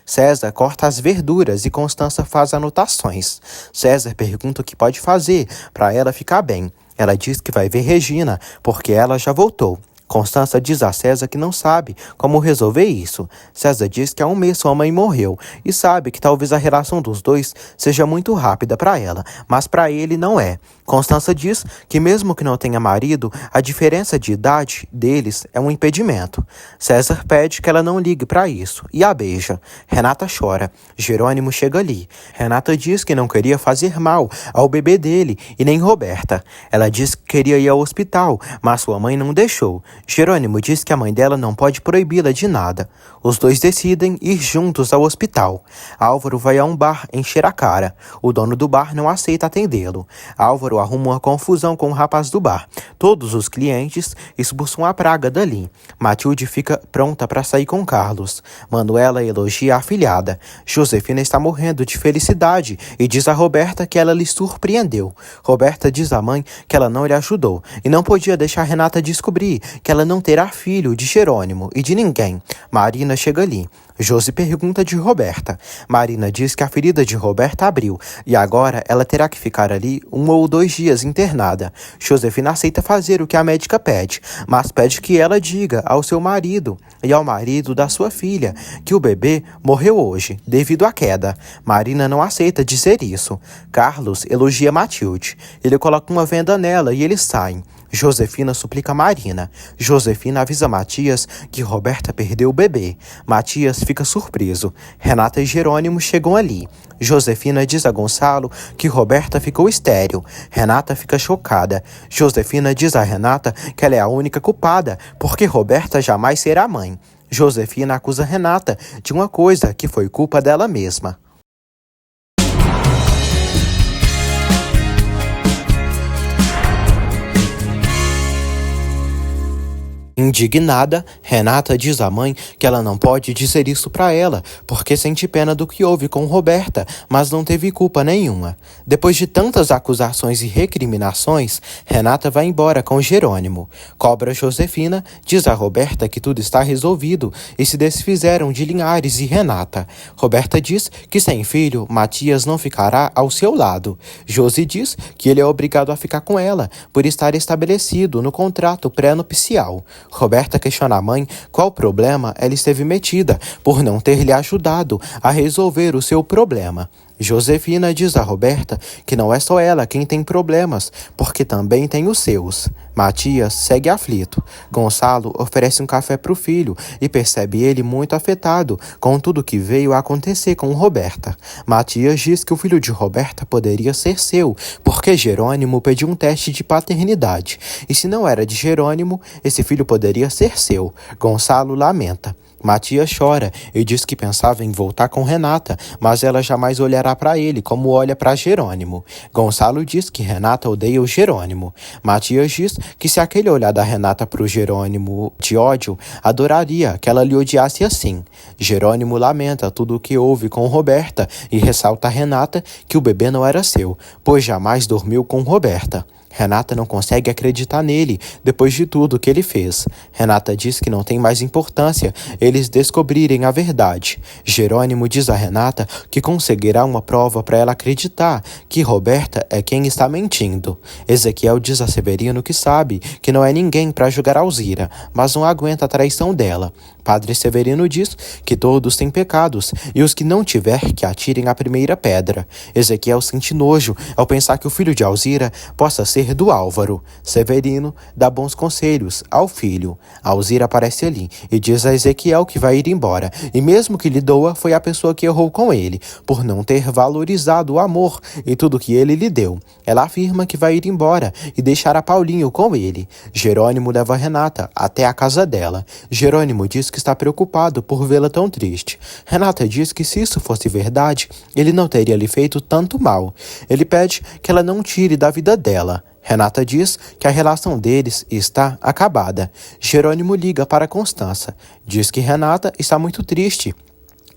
César corta as verduras e Constança faz anotações. César pergunta o que pode fazer para ela ficar bem. Ela diz que vai ver Regina, porque ela já voltou. Constança diz a César que não sabe como resolver isso. César diz que há um mês sua mãe morreu e sabe que talvez a relação dos dois seja muito rápida para ela, mas para ele não é. Constança diz que mesmo que não tenha marido, a diferença de idade deles é um impedimento. César pede que ela não ligue para isso e a beija. Renata chora. Jerônimo chega ali. Renata diz que não queria fazer mal ao bebê dele e nem Roberta. Ela diz que queria ir ao hospital, mas sua mãe não deixou. Jerônimo diz que a mãe dela não pode proibi-la de nada. Os dois decidem ir juntos ao hospital. Álvaro vai a um bar encher a cara. O dono do bar não aceita atendê-lo. Álvaro arruma uma confusão com o rapaz do bar. Todos os clientes expulsam a praga dali. Matilde fica pronta para sair com Carlos. Manuela elogia a afilhada. Josefina está morrendo de felicidade e diz a Roberta que ela lhe surpreendeu. Roberta diz à mãe que ela não lhe ajudou e não podia deixar Renata descobrir que ela não terá filho de Jerônimo e de ninguém. Marina chega ali. Josi pergunta de Roberta. Marina diz que a ferida de Roberta abriu e agora ela terá que ficar ali 1 ou 2 dias internada. Josefina aceita fazer o que a médica pede, mas pede que ela diga ao seu marido e ao marido da sua filha que o bebê morreu hoje, devido à queda. Marina não aceita dizer isso. Carlos elogia Matilde. Ele coloca uma venda nela e eles saem. Josefina suplica Marina. Josefina avisa Matias que Roberta perdeu o bebê. Matias fica surpreso. Renata e Jerônimo chegam ali. Josefina diz a Gonçalo que Roberta ficou estéril. Renata fica chocada. Josefina diz a Renata que ela é a única culpada, porque Roberta jamais será mãe. Josefina acusa Renata de uma coisa que foi culpa dela mesma. Indignada, Renata diz à mãe que ela não pode dizer isso para ela, porque sente pena do que houve com Roberta, mas não teve culpa nenhuma. Depois de tantas acusações e recriminações, Renata vai embora com Jerônimo. Cobra Josefina, diz a Roberta que tudo está resolvido e se desfizeram de Linhares e Renata. Roberta diz que sem filho, Matias não ficará ao seu lado. Josi diz que ele é obrigado a ficar com ela, por estar estabelecido no contrato pré-nupcial. Roberta questiona a mãe qual problema ela esteve metida por não ter lhe ajudado a resolver o seu problema. Josefina diz a Roberta que não é só ela quem tem problemas, porque também tem os seus. Matias segue aflito. Gonçalo oferece um café para o filho e percebe ele muito afetado com tudo que veio a acontecer com Roberta. Matias diz que o filho de Roberta poderia ser seu, porque Jerônimo pediu um teste de paternidade. E se não era de Jerônimo, esse filho poderia ser seu. Gonçalo lamenta. Matias chora e diz que pensava em voltar com Renata, mas ela jamais olhará para ele como olha para Jerônimo. Gonçalo diz que Renata odeia o Jerônimo. Matias diz que se aquele olhar da Renata para o Jerônimo de ódio, adoraria que ela lhe odiasse assim. Jerônimo lamenta tudo o que houve com Roberta e ressalta a Renata que o bebê não era seu, pois jamais dormiu com Roberta. Renata não consegue acreditar nele depois de tudo que ele fez. Renata diz que não tem mais importância eles descobrirem a verdade. Jerônimo diz a Renata que conseguirá uma prova para ela acreditar que Roberta é quem está mentindo. Ezequiel diz a Severino que sabe que não é ninguém para julgar Alzira, mas não aguenta a traição dela. Padre Severino diz que todos têm pecados e os que não tiver que atirem a primeira pedra. Ezequiel sente nojo ao pensar que o filho de Alzira possa ser do Álvaro. Severino dá bons conselhos ao filho. Alzira aparece ali e diz a Ezequiel que vai ir embora, e mesmo que lhe doa, foi a pessoa que errou com ele, por não ter valorizado o amor e tudo que ele lhe deu. Ela afirma que vai ir embora e deixará Paulinho com ele. Jerônimo leva Renata até a casa dela. Jerônimo diz que está preocupado por vê-la tão triste. Renata diz que se isso fosse verdade, ele não teria lhe feito tanto mal. Ele pede que ela não tire da vida dela. Renata diz que a relação deles está acabada. Jerônimo liga para Constança. Diz que Renata está muito triste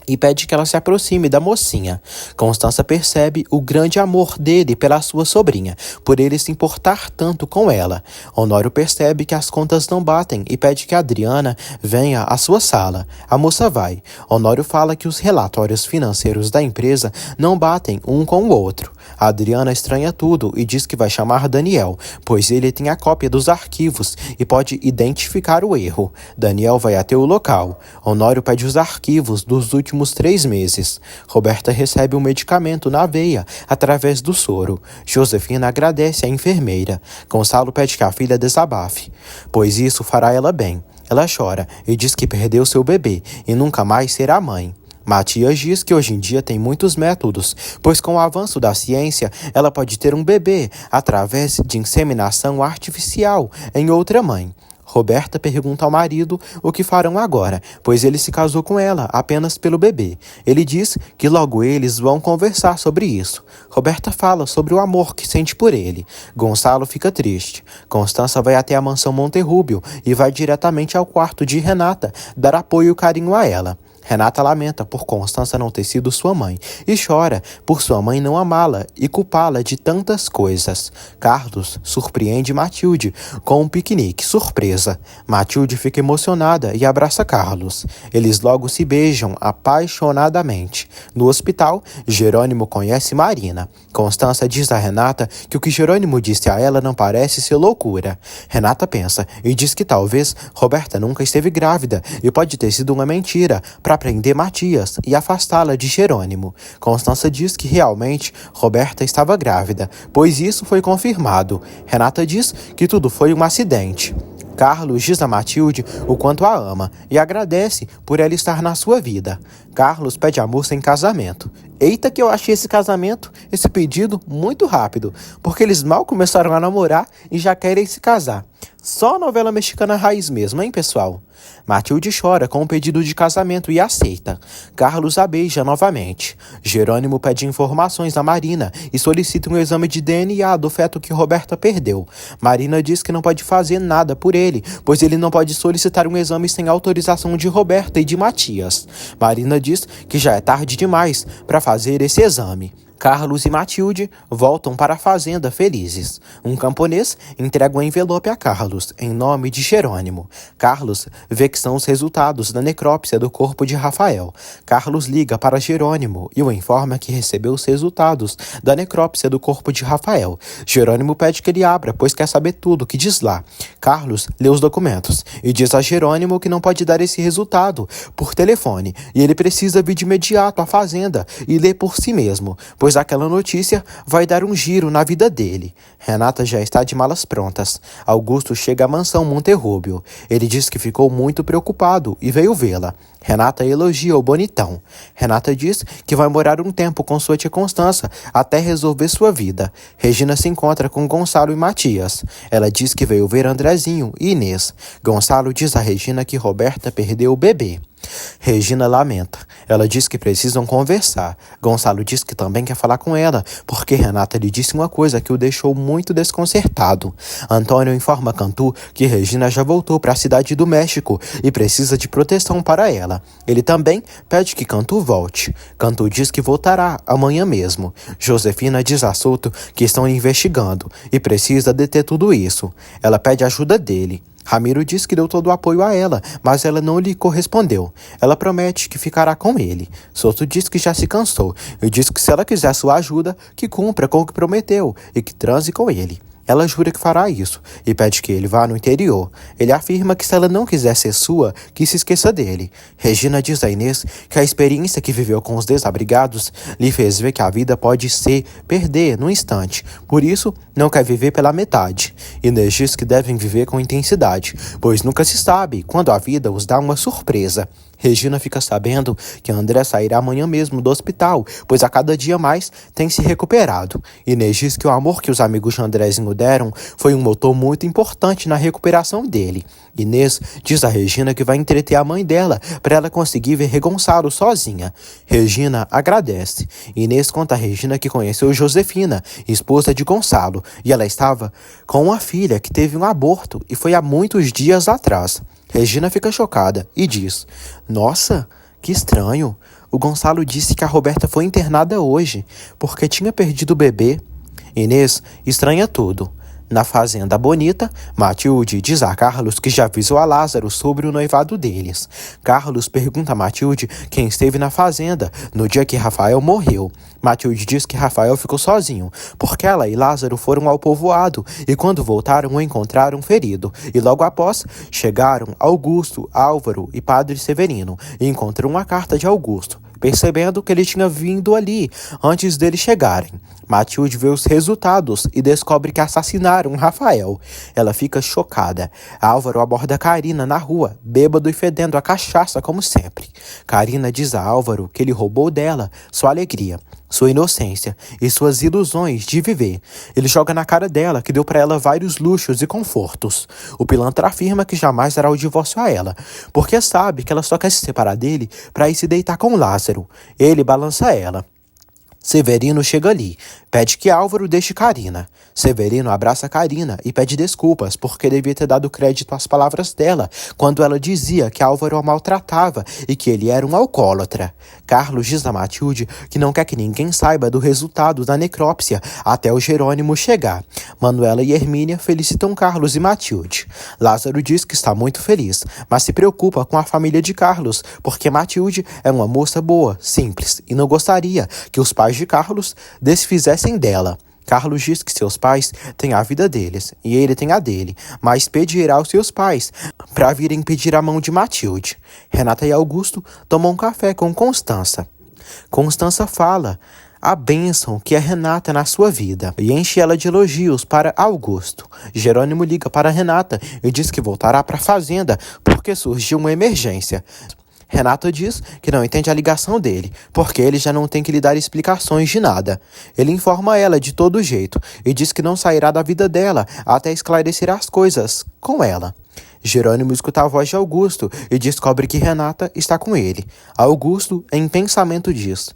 e pede que ela se aproxime da mocinha. Constança percebe o grande amor dele pela sua sobrinha, por ele se importar tanto com ela. Honório percebe que as contas não batem e pede que Adriana venha à sua sala. A moça vai. Honório fala que os relatórios financeiros da empresa não batem um com o outro. A Adriana estranha tudo e diz que vai chamar Daniel, pois ele tem a cópia dos arquivos e pode identificar o erro. Daniel vai até o local. Honório pede os arquivos dos últimos 3 meses. Roberta recebe um medicamento na veia através do soro. Josefina agradece à enfermeira. Gonçalo pede que a filha desabafe, pois isso fará ela bem. Ela chora e diz que perdeu seu bebê e nunca mais será mãe. Matias diz que hoje em dia tem muitos métodos, pois com o avanço da ciência, ela pode ter um bebê através de inseminação artificial em outra mãe. Roberta pergunta ao marido o que farão agora, pois ele se casou com ela apenas pelo bebê. Ele diz que logo eles vão conversar sobre isso. Roberta fala sobre o amor que sente por ele. Gonçalo fica triste. Constança vai até a mansão Monterrúbio e vai diretamente ao quarto de Renata, dar apoio e carinho a ela. Renata lamenta por Constança não ter sido sua mãe e chora por sua mãe não amá-la e culpá-la de tantas coisas. Carlos surpreende Matilde com um piquenique surpresa. Matilde fica emocionada e abraça Carlos. Eles logo se beijam apaixonadamente. No hospital, Jerônimo conhece Marina. Constança diz a Renata que o que Jerônimo disse a ela não parece ser loucura. Renata pensa e diz que talvez Roberta nunca esteve grávida e pode ter sido uma mentira para prender Matias e afastá-la de Jerônimo. Constança diz que realmente Roberta estava grávida, pois isso foi confirmado. Renata diz que tudo foi um acidente. Carlos diz a Matilde o quanto a ama e agradece por ela estar na sua vida. Carlos pede a moça em casamento. Eita que eu achei esse pedido muito rápido, porque eles mal começaram a namorar e já querem se casar. Só novela mexicana raiz mesmo, hein, pessoal? Matilde chora com o pedido de casamento e aceita. Carlos a beija novamente. Jerônimo pede informações a Marina e solicita um exame de DNA do feto que Roberta perdeu. Marina diz que não pode fazer nada por ele, pois ele não pode solicitar um exame sem autorização de Roberta e de Matias. Marina diz que já é tarde demais para fazer esse exame. Carlos e Matilde voltam para a fazenda felizes. Um camponês entrega um envelope a Carlos, em nome de Jerônimo. Carlos vê que são os resultados da necrópsia do corpo de Rafael. Carlos liga para Jerônimo e o informa que recebeu os resultados da necrópsia do corpo de Rafael. Jerônimo pede que ele abra, pois quer saber tudo o que diz lá. Carlos lê os documentos e diz a Jerônimo que não pode dar esse resultado por telefone e ele precisa vir de imediato à fazenda e ler por si mesmo, pois aquela notícia vai dar um giro na vida dele. Renata já está de malas prontas. Augusto chega à mansão Monterrúbio. Ele diz que ficou muito preocupado e veio vê-la. Renata elogia o bonitão. Renata diz que vai morar um tempo com sua tia Constança até resolver sua vida. Regina se encontra com Gonçalo e Matias. Ela diz que veio ver Andrezinho e Inês. Gonçalo diz a Regina que Roberta perdeu o bebê. Regina lamenta. Ela diz que precisam conversar. Gonçalo diz que também quer falar com ela, porque Renata lhe disse uma coisa que o deixou muito desconcertado. Antônio informa Cantu que Regina já voltou para a cidade do México e precisa de proteção para ela. Ele também pede que Cantu volte. Cantu diz que voltará amanhã mesmo. Josefina diz a Souto que estão investigando e precisa deter tudo isso. Ela pede ajuda dele. Ramiro diz que deu todo o apoio a ela, mas ela não lhe correspondeu. Ela promete que ficará com ele. Souto diz que já se cansou e diz que se ela quiser sua ajuda, que cumpra com o que prometeu e que transe com ele. Ela jura que fará isso e pede que ele vá no interior. Ele afirma que se ela não quiser ser sua, que se esqueça dele. Regina diz a Inês que a experiência que viveu com os desabrigados lhe fez ver que a vida pode ser perder num instante. Por isso, não quer viver pela metade. Inês diz que devem viver com intensidade, pois nunca se sabe quando a vida os dá uma surpresa. Regina fica sabendo que André sairá amanhã mesmo do hospital, pois a cada dia mais tem se recuperado. Inês diz que o amor que os amigos de Andrezinho deram foi um motor muito importante na recuperação dele. Inês diz a Regina que vai entreter a mãe dela para ela conseguir ver Gonçalo sozinha. Regina agradece. Inês conta a Regina que conheceu Josefina, esposa de Gonçalo, e ela estava com uma filha que teve um aborto e foi há muitos dias atrás. Regina fica chocada e diz: "Nossa, que estranho. O Gonçalo disse que a Roberta foi internada hoje, porque tinha perdido o bebê." Inês estranha tudo. Na Fazenda Bonita, Matilde diz a Carlos que já avisou a Lázaro sobre o noivado deles. Carlos pergunta a Matilde quem esteve na fazenda no dia que Rafael morreu. Matilde diz que Rafael ficou sozinho, porque ela e Lázaro foram ao povoado e quando voltaram o encontraram ferido. E logo após, chegaram Augusto, Álvaro e Padre Severino e encontram uma carta de Augusto, percebendo que ele tinha vindo ali antes deles chegarem. Matilde vê os resultados e descobre que assassinaram Rafael. Ela fica chocada. Álvaro aborda Carina na rua, bêbado e fedendo a cachaça como sempre. Carina diz a Álvaro que ele roubou dela sua alegria, sua inocência e suas ilusões de viver. Ele joga na cara dela que deu para ela vários luxos e confortos. O pilantra afirma que jamais dará o divórcio a ela, porque sabe que ela só quer se separar dele para ir se deitar com Lázaro. Ele balança ela. Severino chega ali, pede que Álvaro deixe Carina. Severino abraça Carina e pede desculpas porque devia ter dado crédito às palavras dela quando ela dizia que Álvaro a maltratava e que ele era um alcoólatra. Carlos diz a Matilde que não quer que ninguém saiba do resultado da necrópsia até o Jerônimo chegar. Manuela e Hermínia felicitam Carlos e Matilde. Lázaro diz que está muito feliz, mas se preocupa com a família de Carlos porque Matilde é uma moça boa, simples e não gostaria que os pais de Carlos desfizessem dela. Carlos diz que seus pais têm a vida deles e ele tem a dele, mas pedirá aos seus pais para virem pedir a mão de Matilde. Renata e Augusto tomam um café com Constança. Constança fala a bênção que é Renata na sua vida e enche ela de elogios para Augusto. Jerônimo liga para Renata e diz que voltará para a fazenda porque surgiu uma emergência. Renata diz que não entende a ligação dele, porque ele já não tem que lhe dar explicações de nada. Ele informa ela de todo jeito e diz que não sairá da vida dela até esclarecer as coisas com ela. Jerônimo escuta a voz de Augusto e descobre que Renata está com ele. Augusto, em pensamento, diz: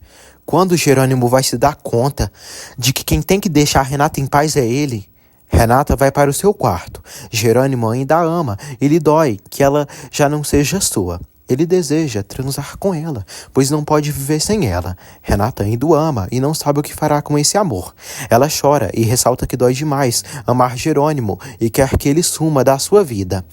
quando Jerônimo vai se dar conta de que quem tem que deixar Renata em paz é ele? Renata vai para o seu quarto. Jerônimo ainda a ama e lhe dói que ela já não seja sua. Ele deseja transar com ela, pois não pode viver sem ela. Renata ainda o ama e não sabe o que fará com esse amor. Ela chora e ressalta que dói demais amar Jerônimo e quer que ele suma da sua vida.